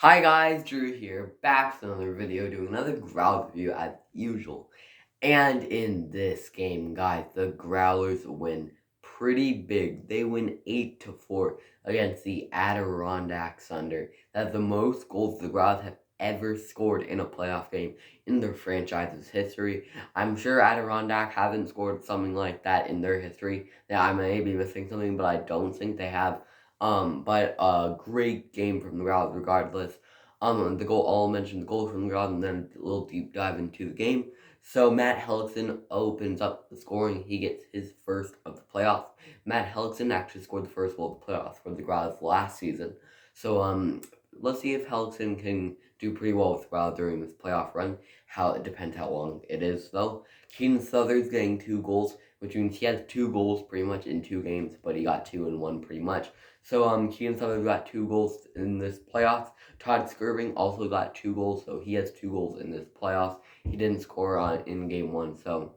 Hi guys, Drew here, back with another video, doing another Growlers review as usual. And in this game, guys, the Growlers win pretty big. They win 8-4 against the Adirondack Thunder. That's the most goals the Growlers have ever scored in a playoff game in their franchise's history. I'm sure Adirondack haven't scored something like that in their history. That I may be missing something, but I don't think they have. But a great game from the Growlers regardless. The goal, I'll mention the goal from the Growlers and then a little deep dive into the game. So Matt Hellickson opens up the scoring. He gets his first of the playoffs. Matt Hellickson actually scored the first goal of the playoffs for the Growlers last season. So let's see if Hellickson can do pretty well with the Growlers during this playoff run. It depends how long it is though. Keaton Southard's getting 2 goals, which means he has 2 goals pretty much in 2 games, but he got 2 in 1 pretty much. So Keaton Southard got 2 goals in this playoffs. Todd Skirving also got 2 goals, so he has 2 goals in this playoffs. He didn't score in game 1, so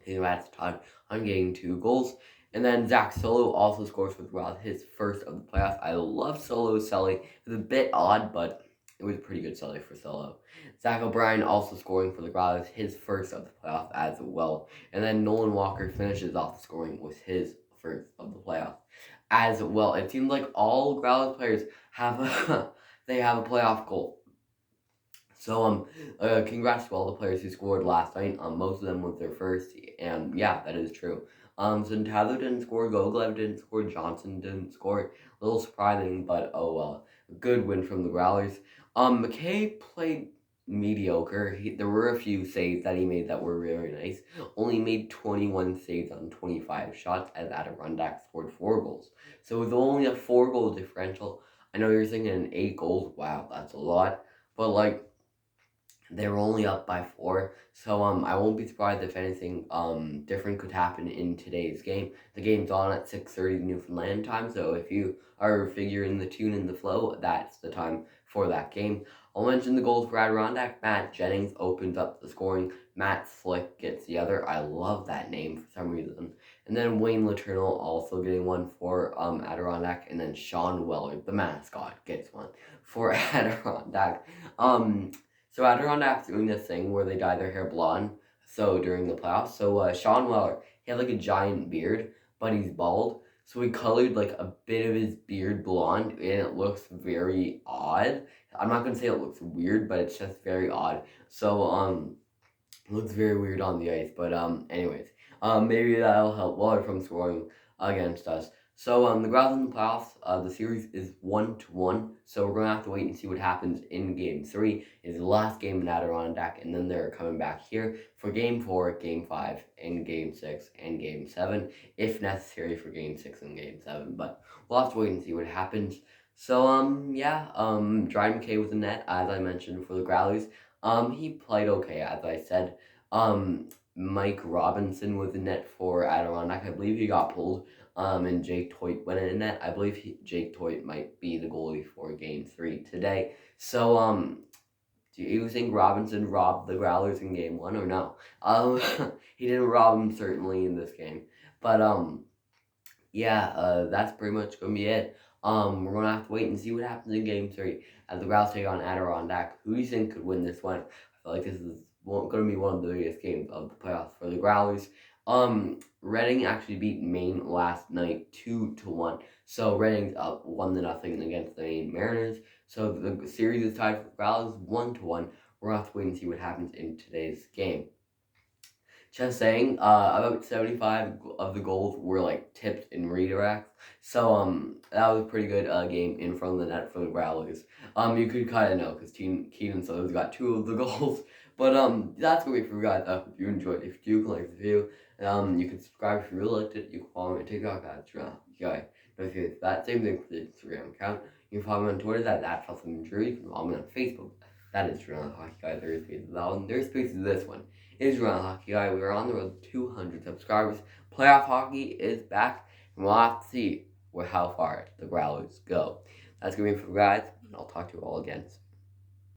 congrats Todd on getting 2 goals. And then Zach Solo also scores for the Wild, his first of the playoffs. I love Solo's celly. It was a bit odd, but it was a pretty good celly for Solo. Zach O'Brien also scoring for the Growlers, his first of the playoffs as well. And then Nolan Walker finishes off the scoring with his first of the playoffs as well. It seems like all Growlers players have a they have a playoff goal. So congrats to all the players who scored last night. Most of them was their first, and yeah, that is true. So Tyler didn't score, Goglev didn't score, Johnson didn't score. A little surprising, but oh well. A good win from the Growlers. McKay played mediocre. There were a few saves that he made that were very nice. Only made 21 saves on 25 shots, as Adirondack scored 4 goals. So it was only a 4-goal differential. I know you're thinking 8 goals. Wow, that's a lot. But like, they were only up by 4, so I won't be surprised if anything different could happen in today's game. The game's on at 6:30 Newfoundland time, so if you are figuring the tune and the flow, that's the time for that game. I'll mention the goals for Adirondack. Matt Jennings opens up the scoring. Matt Slick gets the other. I love that name for some reason. And then Wayne Letourneau also getting one for Adirondack, and then Sean Weller, the mascot, gets one for Adirondack. So Adirondack's doing this thing where they dye their hair blonde, so during the playoffs. So Sean Weller, he had like a giant beard, but he's bald. So he colored like a bit of his beard blonde, and it looks very odd. I'm not gonna say it looks weird, but it's just very odd. So it looks very weird on the ice. But anyways, maybe that'll help Weller from scoring against us. So the Growlers in the playoffs, the series is 1-1. So we're gonna have to wait and see what happens in Game 3. It's the last game in Adirondack, and then they're coming back here for Game 4, Game 5, and Game 6, and Game 7, if necessary for Game 6 and Game 7. But we'll have to wait and see what happens. So yeah, Dryden McKay was in net, as I mentioned, for the Growlers. He played okay, as I said. Mike Robinson was in net for Adirondack. I believe he got pulled. And Jake Toit went in net. I believe Jake Toit might be the goalie for Game 3 today. So, do you think Robinson robbed the Growlers in Game 1 or no? He didn't rob them certainly in this game. But, yeah, that's pretty much going to be it. We're going to have to wait and see what happens in Game 3 as the Growlers take on Adirondack. Who do you think could win this one? I feel like this is going to be one of the biggest games of the playoffs for the Growlers. Reading actually beat Maine last night 2-1. So Reading's up 1-0 against the Maine Mariners. So the series is tied for the Growlers 1-1. We're going to have to wait and see what happens in today's game. Just saying, about 75 of the goals were like tipped in redirects. So that was a pretty good game in front of the net for the Growlers. You could kind of know because Keaton Southers got 2 of the goals. But that's gonna be for you guys. If you enjoyed, if you can like the video, you can subscribe if you really liked it. You can follow me on TikTok at that same thing for the Instagram account. You can follow me on Twitter that's Drew. You can follow me on Facebook. That is Toronto Hockey Guy. Their space is that one. Their space is this one. It is Toronto Hockey Guy. We are on the road to 200 subscribers. Playoff hockey is back, and we'll have to see how far the Growlers go. That's gonna be it for you guys, and I'll talk to you all again soon.